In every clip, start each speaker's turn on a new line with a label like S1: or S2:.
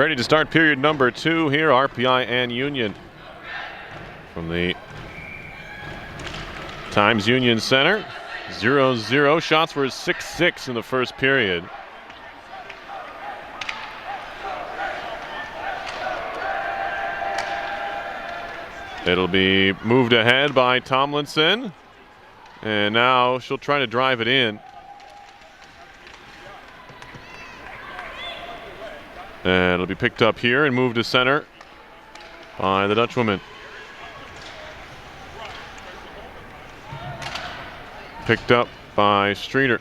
S1: Ready to start period number 2 here, RPI and Union. From the Times Union Center, 0-0. Shots were 6-6 in the first period. It'll be moved ahead by Tomlinson. And now she'll try to drive it in. And it'll be picked up here and moved to center by the Dutchwoman. Picked up by Streeter.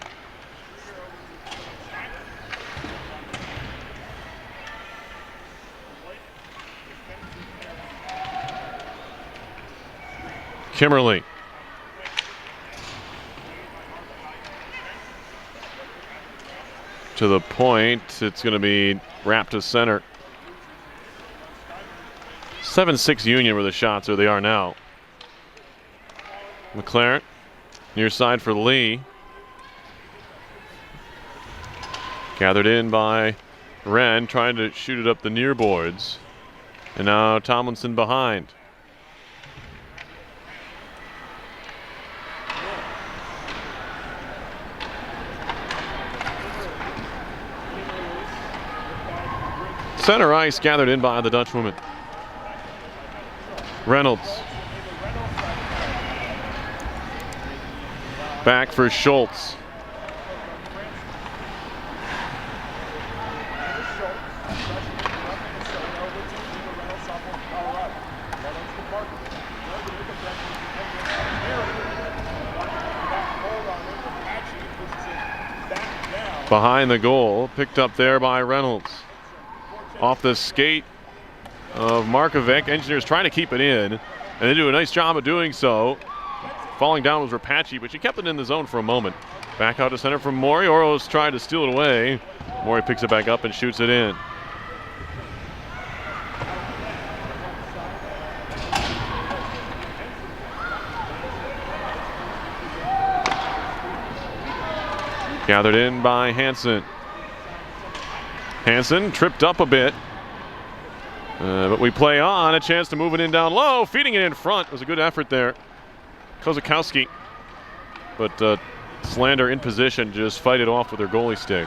S1: Kimmerly. To the point, it's going to be wrapped to center. 7-6 Union were the shots, or they are now. McLaren, near side for Lee. Gathered in by Wren, trying to shoot it up the near boards. And now Tomlinson behind. Center ice gathered in by the Dutchwoman. Reynolds. Back for Schultz. Behind the goal, picked up there by Reynolds. Off the skate of Markovic. Engineers trying to keep it in, and they do a nice job of doing so. Falling down was Rapace, but she kept it in the zone for a moment. Back out to center from Mori. Oros tried to steal it away. Mori picks it back up and shoots it in. Gathered in by Hansen. Hansen tripped up a bit, but we play on. A chance to move it in down low. Feeding it in front. It was a good effort there. Kozakowski, but Slander in position, just fight it off with her goalie stick.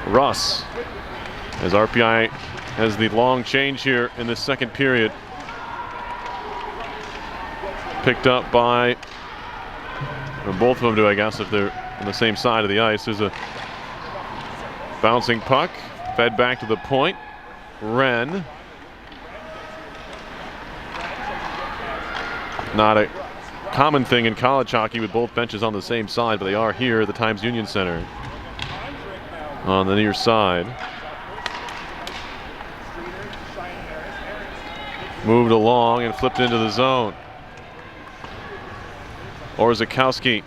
S1: Russ, as RPI has the long change here in the second period. Picked up by, or both of them do, I guess, if they're on the same side of the ice. There's a bouncing puck, fed back to the point. Wren. Not a common thing in college hockey with both benches on the same side, but they are here at the Times Union Center on the near side. Moved along and flipped into the zone. Orzakowski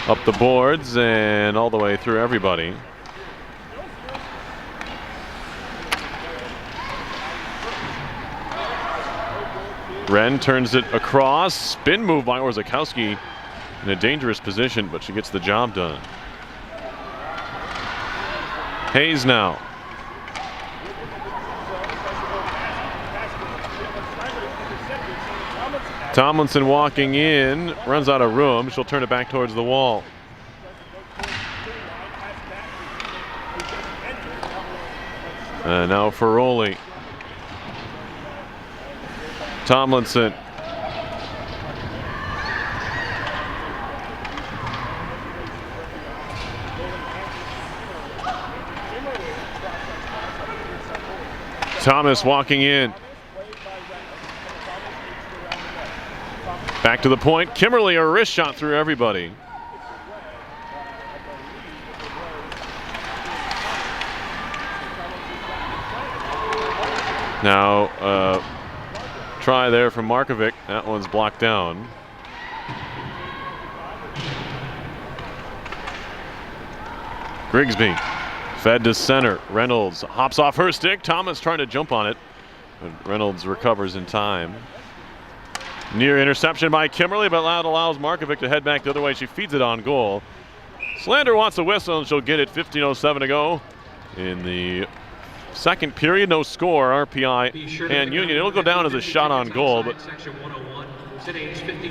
S1: up the boards and all the way through everybody. Wren turns it across. Spin move by Orzakowski in a dangerous position, but she gets the job done. Hayes now. Tomlinson walking in, runs out of room. She'll turn it back towards the wall. And now Ferroli. Tomlinson. Thomas walking in. Back to the point. Kimmerly, a wrist shot through everybody. Now, try there from Markovic. That one's blocked down. Grigsby fed to center. Reynolds hops off her stick. Thomas trying to jump on it, but Reynolds recovers in time. Near interception by Kimmerly, but that allows Markovic to head back the other way. She feeds it on goal. Slander wants a whistle, and she'll get it. 15:07 to go in the second period. No score. RPI and Union. It'll go down as a shot on goal, but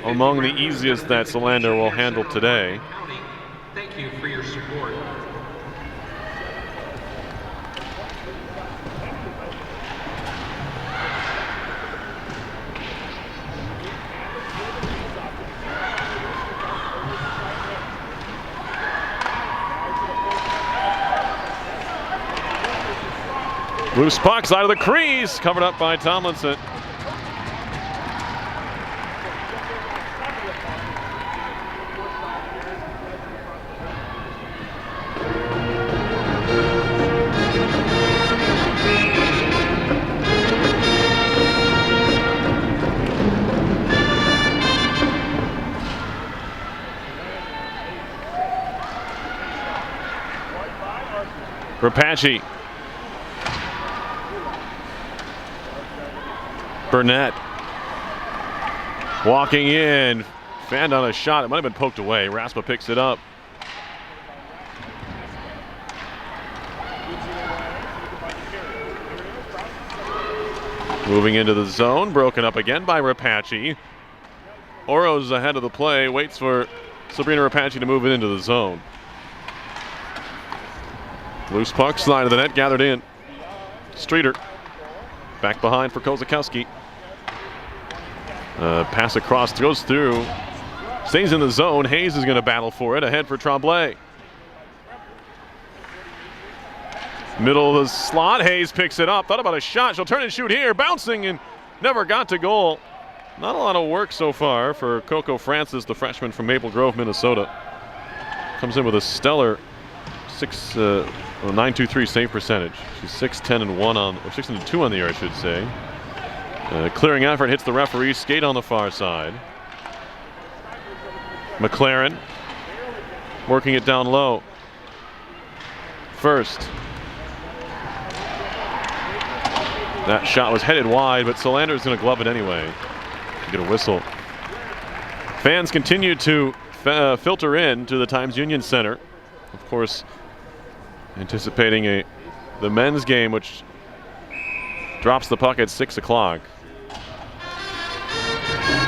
S1: among the easiest that Solander will handle today.
S2: Thank you for your support.
S1: Loose puck, side of the crease, covered up by Tomlinson. Rapace. Burnett walking in, fanned on a shot. It might have been poked away. Raspa picks it up. Moving into the zone, broken up again by Rapace. Oro's ahead of the play, waits for Sabrina Rapace to move it into the zone. Loose puck, slide of the net, gathered in. Streeter back behind for Kozakowski. Pass across, goes through, stays in the zone. Hayes is going to battle for it, ahead for Tremblay. Middle of the slot, Hayes picks it up, thought about a shot, she'll turn and shoot here, bouncing and never got to goal. Not a lot of work so far for Coco Francis, the freshman from Maple Grove, Minnesota. Comes in with a stellar 9.23 save percentage. She's 6-10-1 on, or 6-2 on the year, I should say. Clearing effort, hits the referee, skate on the far side. McLaren working it down low. First. That shot was headed wide, but Solander's going to glove it anyway. Get a whistle. Fans continue to filter in to the Times Union Center. Of course, anticipating the men's game, which drops the puck at 6 o'clock.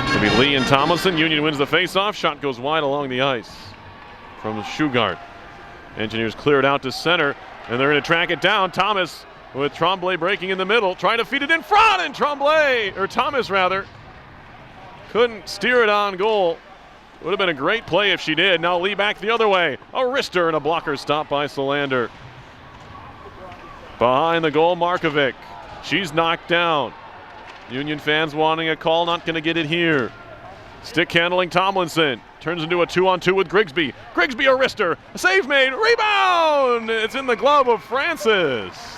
S1: It'll be Lee and Tomlinson. Union wins the faceoff. Shot goes wide along the ice from Shugart. Engineers clear it out to center, and they're going to track it down. Thomas with Tremblay breaking in the middle, trying to feed it in front, and Thomas couldn't steer it on goal. Would have been a great play if she did. Now Lee back the other way. A wrister and a blocker stop by Solander. Behind the goal, Markovic. She's knocked down. Union fans wanting a call, not going to get it here. Stick handling Tomlinson. Turns into a 2-on-2 with Grigsby. Grigsby a wrister. A save made. Rebound! It's in the glove of Francis.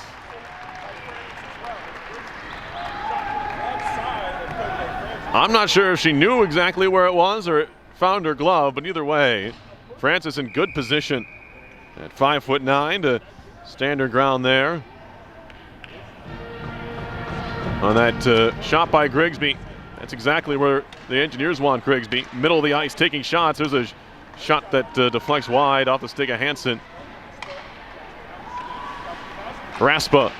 S1: I'm not sure if she knew exactly where it was or found her glove, but either way, Francis in good position at 5'9" to stand her ground there. On that shot by Grigsby, that's exactly where the Engineers want Grigsby. Middle of the ice taking shots. There's a shot that deflects wide off the stick of Hansen. Raspa.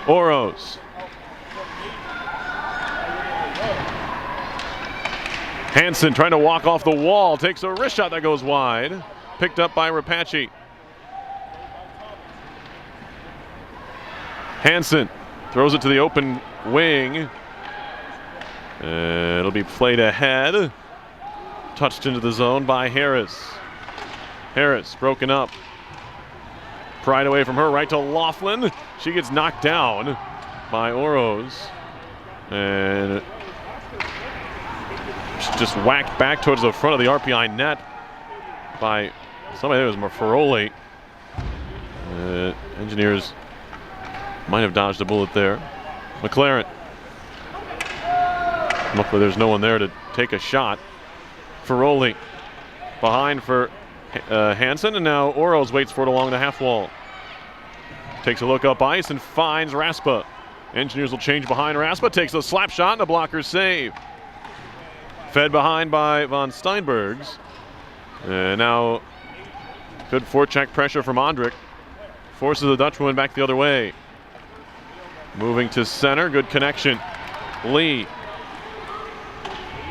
S1: Oros. Hansen trying to walk off the wall, takes a wrist shot that goes wide. Picked up by Rapace. Hansen throws it to the open wing. It'll be played ahead. Touched into the zone by Harris. Harris broken up. Pried away from her, right to Laughlin. She gets knocked down by Oros. And just whacked back towards the front of the RPI net by somebody. That was Faroli. Engineers might have dodged a bullet there. McLaren. Luckily there's no one there to take a shot. Faroli behind for Hansen, and now Oros waits for it along the half wall. Takes a look up ice and finds Raspa. Engineers will change behind Raspa, takes a slap shot and a blocker save. Fed behind by von Steinbergs. And now Good forecheck pressure from Ondrik. Forces the Dutchwoman back the other way. Moving to center, good connection. Lee.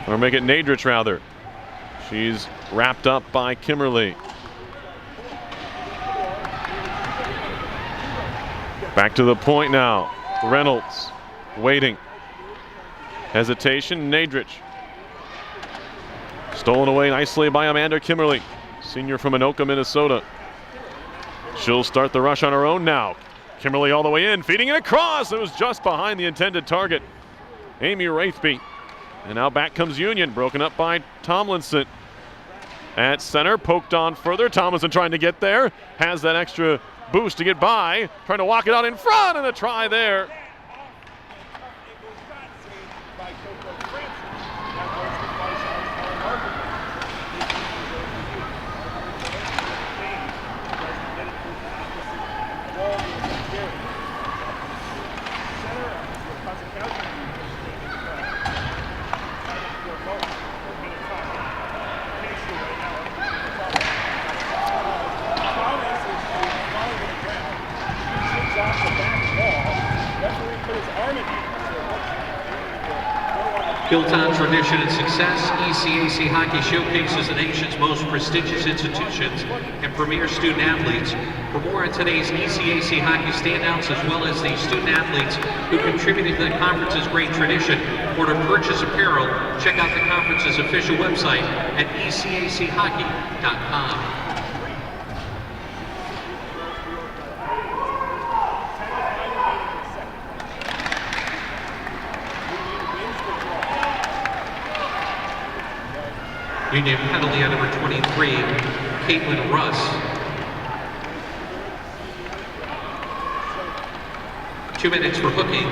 S1: Or make it Nadrich rather. She's wrapped up by Kimberly. Back to the point now. Reynolds waiting. Hesitation, Nadrich. Stolen away nicely by Amanda Kimberly, senior from Anoka, Minnesota. She'll start the rush on her own now. Kimberly all the way in, feeding it across. It was just behind the intended target, Amy Wraithby. And now back comes Union, broken up by Tomlinson. At center, poked on further. Tomlinson trying to get there, has that extra boost to get by, trying to walk it out in front, and a try there.
S2: Built on tradition and success, ECAC Hockey showcases the nation's most prestigious institutions and premier student athletes. For more on today's ECAC Hockey standouts, as well as the student athletes who contributed to the conference's great tradition, or to purchase apparel, check out the conference's official website at ecachockey.com. Union penalty on number 23, Caitlin Russ. 2 minutes for hooking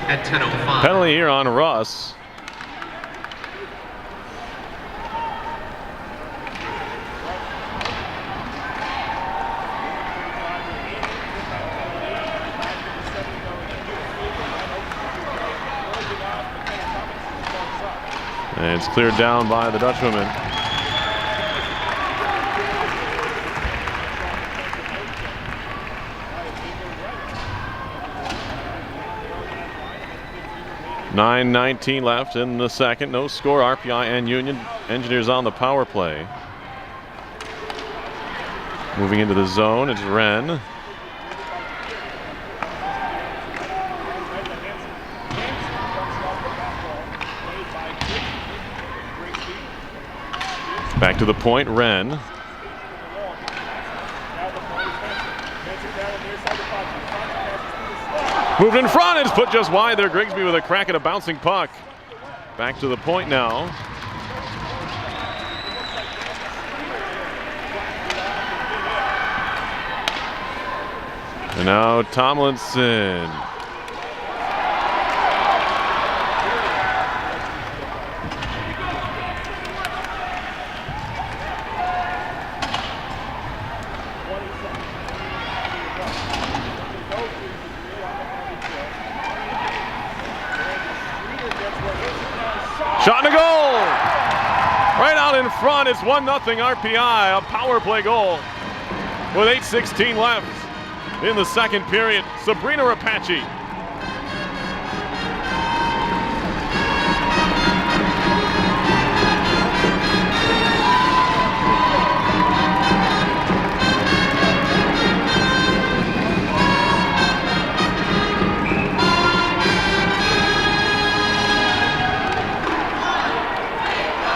S2: at 10:05.
S1: Penalty here on Russ. And it's cleared down by the Dutchwoman. .9:19 left in the second. No score. RPI and Union. Engineers on the power play. Moving into the zone, it's Wren. Back to the point, Wren. Moved in front, it's put just wide there. Grigsby with a crack at a bouncing puck. Back to the point now. And now Tomlinson. Shot and a goal! Right out in front, it's 1-0 RPI, a power play goal. With 8:16 left in the second period, Sabrina Rapace.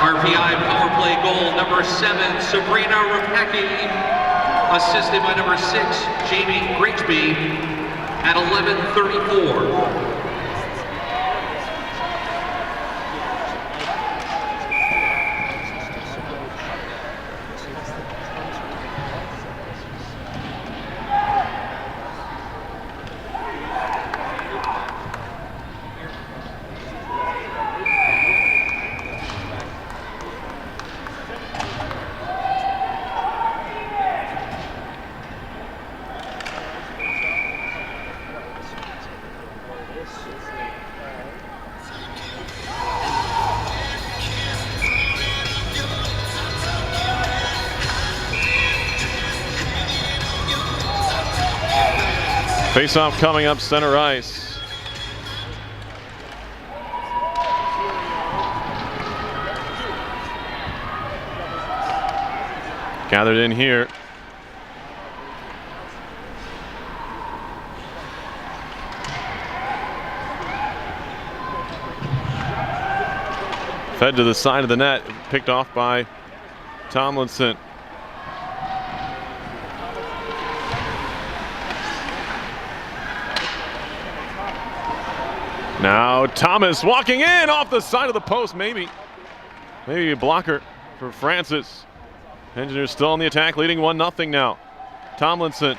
S2: RPI power play goal number 7, Sabrina Rapace, assisted by number 6, Jamie Grigsby at 11:34.
S1: Face-off coming up center ice. Gathered in here. Fed to the side of the net, picked off by Tomlinson. Now Thomas walking in off the side of the post, maybe a blocker for Francis. Engineers still on the attack, leading 1-0 now. Tomlinson.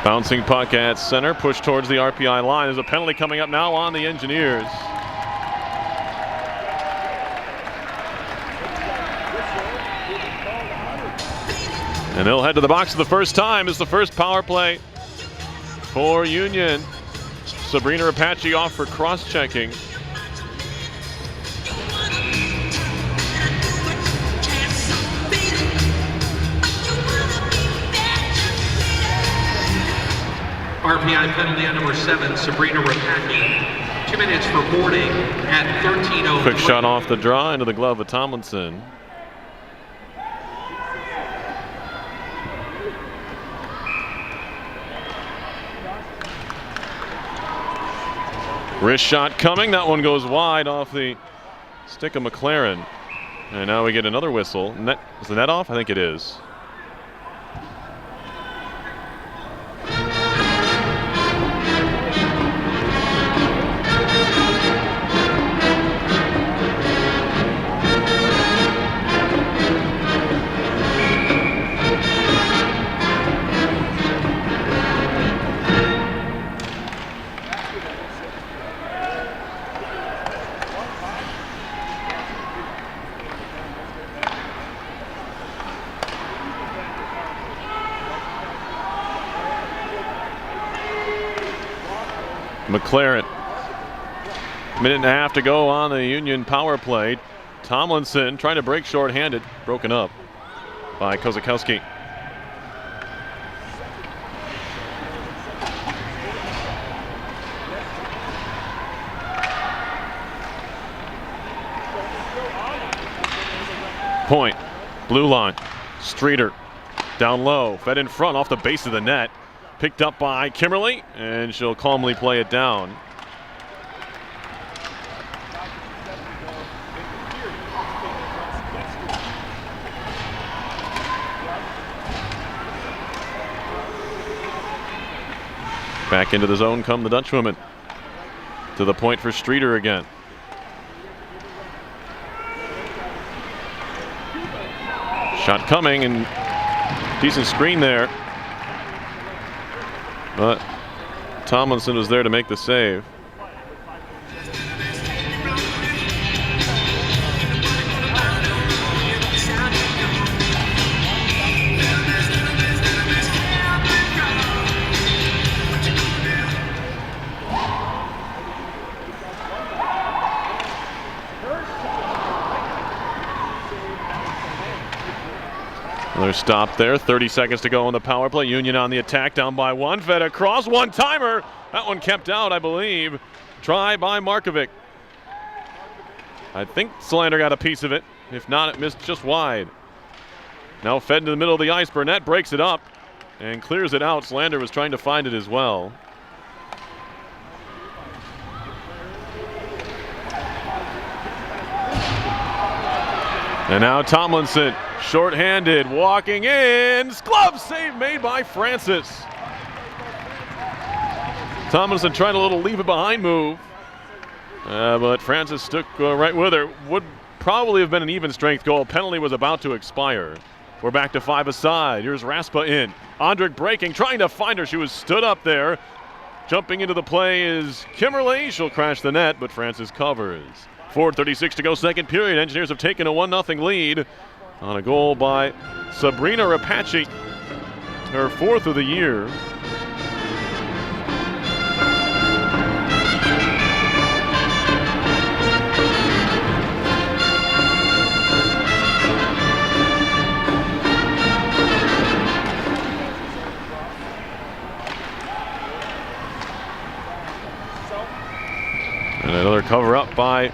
S1: Bouncing puck at center, push towards the RPI line. There's a penalty coming up now on the Engineers. And they'll head to the box for the first time. It's the first power play for Union. Sabrina Apache off for cross-checking.
S2: RPI penalty on number 7, Sabrina Rapacki. 2 minutes for boarding at 13:03.
S1: Quick shot off the draw into the glove of Tomlinson. Wrist shot coming. That one goes wide off the stick of McLaren. And now we get another whistle. Net, is the net off? I think it is. McLaren. Minute and a half to go on the Union power play. Tomlinson trying to break shorthanded. Broken up by Kozakowski. Point. Blue line. Streeter. Down low. Fed in front off the base of the net. Picked up by Kimberly, and she'll calmly play it down. Back into the zone come the Dutchwomen. To the point for Streeter again. Shot coming, and decent screen there. But Tomlinson was there to make the save. Another stop there. 30 seconds to go on the power play. Union on the attack, down by 1. Fed across, one-timer. That one kept out, I believe. Try by Markovic. I think Slander got a piece of it. If not, it missed just wide. Now fed into the middle of the ice. Burnett breaks it up and clears it out. Slander was trying to find it as well. And now Tomlinson, short-handed, walking in. Glove save made by Francis. Tomlinson trying a little leave it behind move. But Francis stuck right with her. Would probably have been an even strength goal. Penalty was about to expire. We're back to 5 aside. Here's Raspa in. Ondrick breaking, trying to find her. She was stood up there. Jumping into the play is Kimberly. She'll crash the net, but Francis covers. 4:36 to go, second period. Engineers have taken a 1-0 lead on a goal by Sabrina Rapace. her 4th of the year. And another cover up by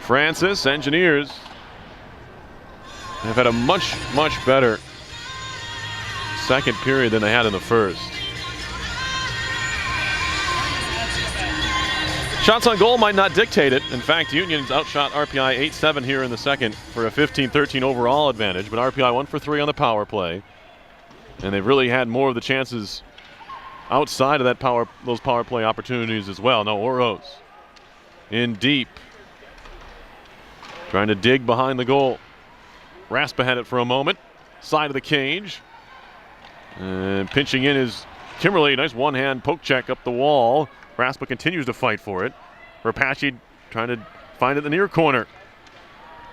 S1: Francis. Engineers have had a much better second period than they had in the first. Shots on goal might not dictate it. In fact, Union's outshot RPI 8-7 here in the second for a 15-13 overall advantage, but RPI 1 for 3 on the power play. And they've really had more of the chances outside of those power play opportunities as well. No, Oros in deep, trying to dig behind the goal. Raspa had it for a moment, side of the cage, and pinching in is Kimberly. Nice one-hand poke check up the wall. Raspa continues to fight for it. Rapace trying to find it in the near corner.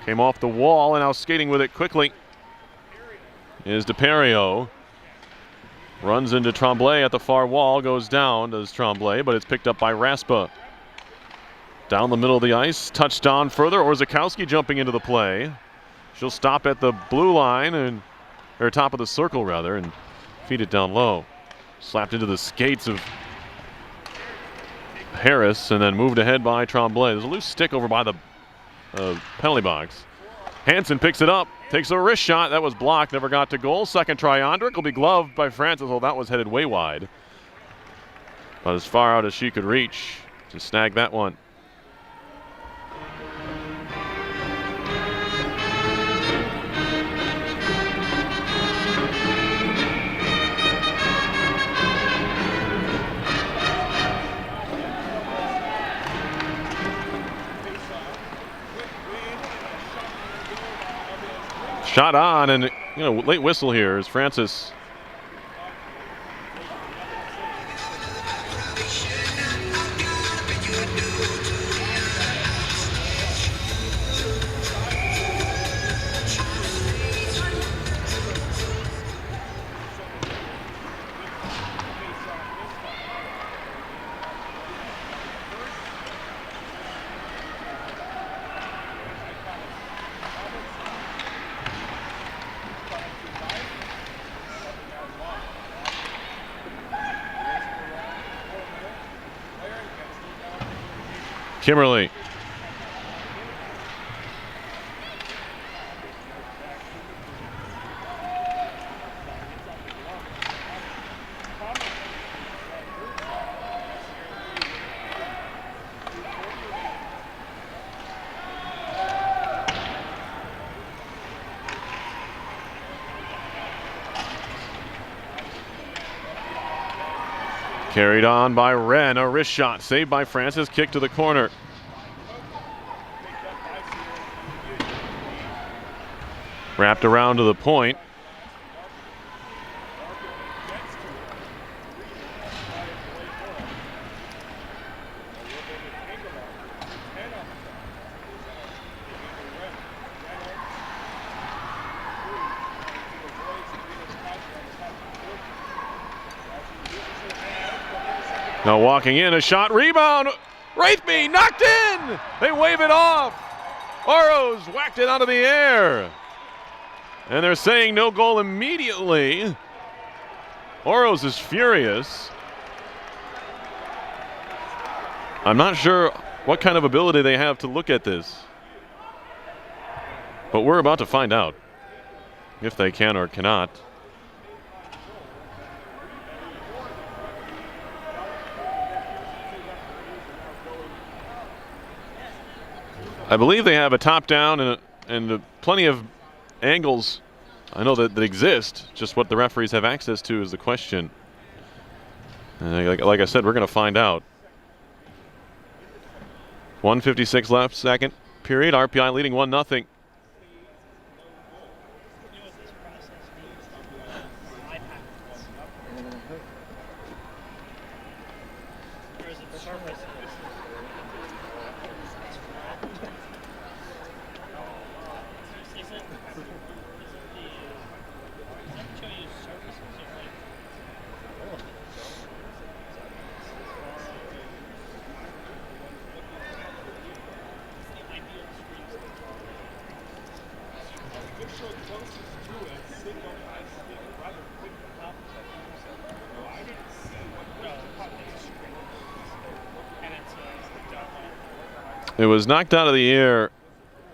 S1: Came off the wall and now skating with it quickly is DePerio. Runs into Tremblay at the far wall, goes down, does Tremblay, but it's picked up by Raspa. Down the middle of the ice, touched on further. Orzakowski jumping into the play. She'll stop at the blue line, or top of the circle rather, and feed it down low. Slapped into the skates of Harris and then moved ahead by Tremblay. There's a loose stick over by the penalty box. Hansen picks it up, takes a wrist shot. That was blocked, never got to goal. Second try, Ondrick will be gloved by Francis. Well, that was headed way wide. But as far out as she could reach to snag that one. Shot on, and late whistle here as Francis Kimberly. Carried on by Wren, a wrist shot, saved by Francis, kick to the corner. Wrapped around to the point. Now walking in, a shot, rebound. Wraithby knocked in. They wave it off. Oros whacked it out of the air. And they're saying no goal immediately. Oros is furious. I'm not sure what kind of ability they have to look at this, but we're about to find out if they can or cannot. I believe they have a top down and plenty of angles I know that exist. Just what the referees have access to is the question. Like I said, we're going to find out. 1:56 left, second period. RPI leading 1-0. It was knocked out of the air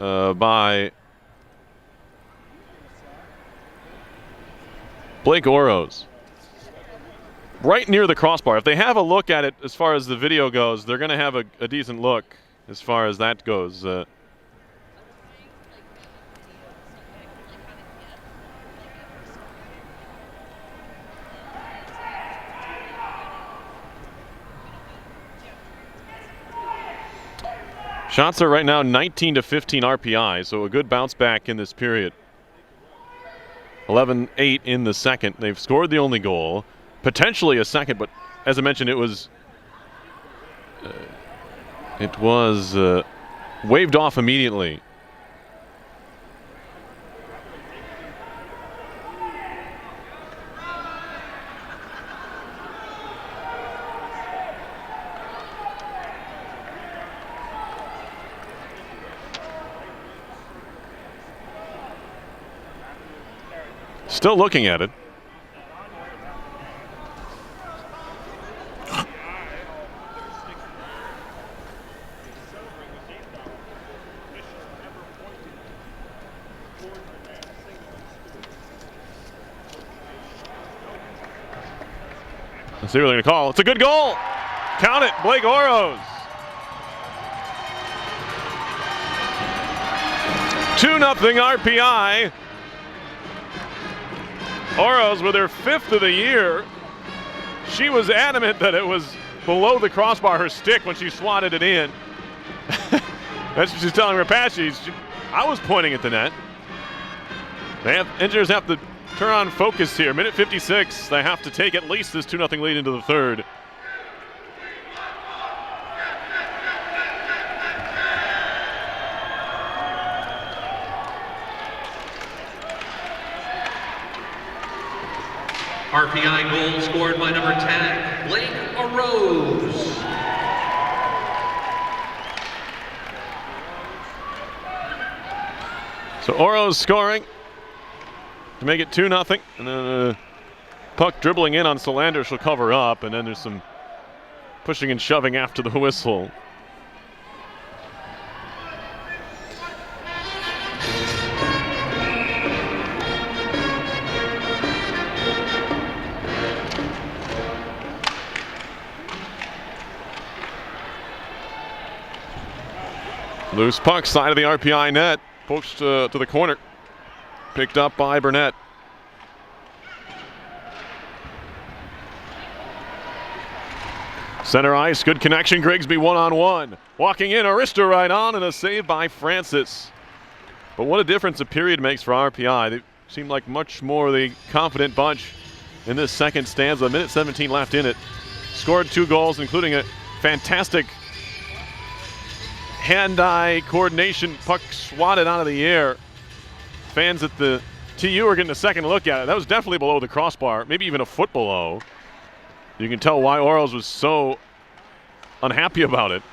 S1: by Blake Oros. Right near the crossbar. If they have a look at it as far as the video goes, they're going to have a decent look as far as that goes. Shots are right now 19 to 15 RPI, so a good bounce back in this period. 11-8 in the second. They've scored the only goal. Potentially a second, but as I mentioned, it was waved off immediately. Still looking at it. Let's see what they're going to call. It's a good goal. Count it, Blake Oros. 2-0 RPI. Oros with her 5th of the year. She was adamant that it was below the crossbar, her stick, when she swatted it in. That's what she's telling Rapace. I was pointing at the net. Engineers have to turn on focus here. Minute 56. They have to take at least this 2-0 lead into the third.
S2: RPI goal scored by number 10, Blake Oros.
S1: So Oros scoring to make it 2-0, and then puck dribbling in on Solander. She'll cover up, and then there's some pushing and shoving after the whistle. Loose puck, side of the RPI net, pushed to the corner. Picked up by Burnett. Center ice, good connection. Grigsby one-on-one. Walking in, Arista right on, and a save by Francis. But what a difference a period makes for RPI. They seem like much more the confident bunch in this second stanza. Minute 17 left in it. Scored 2 goals, including a fantastic hand-eye coordination, puck swatted out of the air. Fans at the TU are getting a second look at it. That was definitely below the crossbar, maybe even a foot below. You can tell why Oros was so unhappy about it.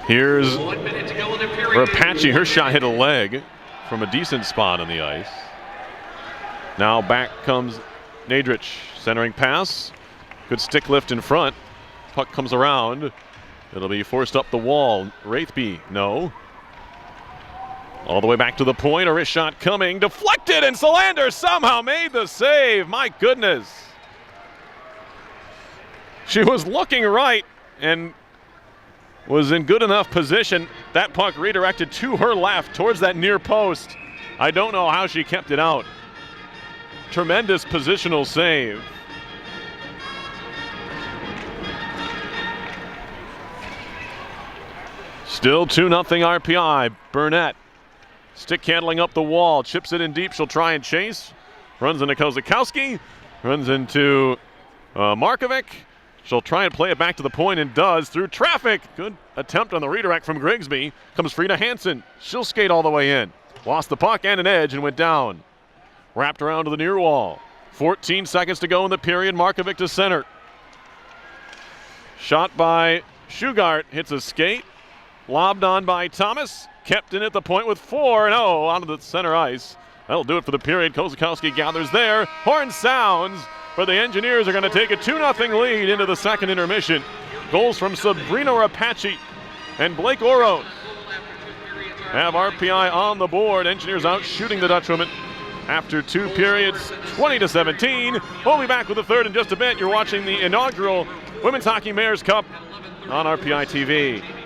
S1: Here's Rapace. Her shot hit a leg from a decent spot on the ice. Now back comes Nadrich, centering pass. Good stick lift in front. Puck comes around. It'll be forced up the wall. Wraithby, no. All the way back to the point. A wrist shot coming. Deflected, and Solander somehow made the save. My goodness. She was looking right and was in good enough position. That puck redirected to her left towards that near post. I don't know how she kept it out. Tremendous positional save. Still 2-0 RPI. Burnett, stick handling up the wall, chips it in deep. She'll try and chase. Runs into Kozakowski. Runs into Markovic. She'll try and play it back to the point and does through traffic. Good attempt on the redirect from Grigsby. Comes free to Hansen. She'll skate all the way in. Lost the puck and an edge and went down. Wrapped around to the near wall. 14 seconds to go in the period. Markovic to center. Shot by Shugart, hits a skate. Lobbed on by Thomas. Kept in at the point with 4-0 onto the center ice. That'll do it for the period. Kozakowski gathers there. Horn sounds, but the Engineers are going to take a 2-0 lead into the second intermission. Goals from Sabrina Rapace and Blake Oro have RPI on the board. Engineers out shooting the Dutchwomen after 2 periods, 20-17. We'll be back with the third in just a bit. You're watching the inaugural Women's Hockey Mayor's Cup on RPI TV.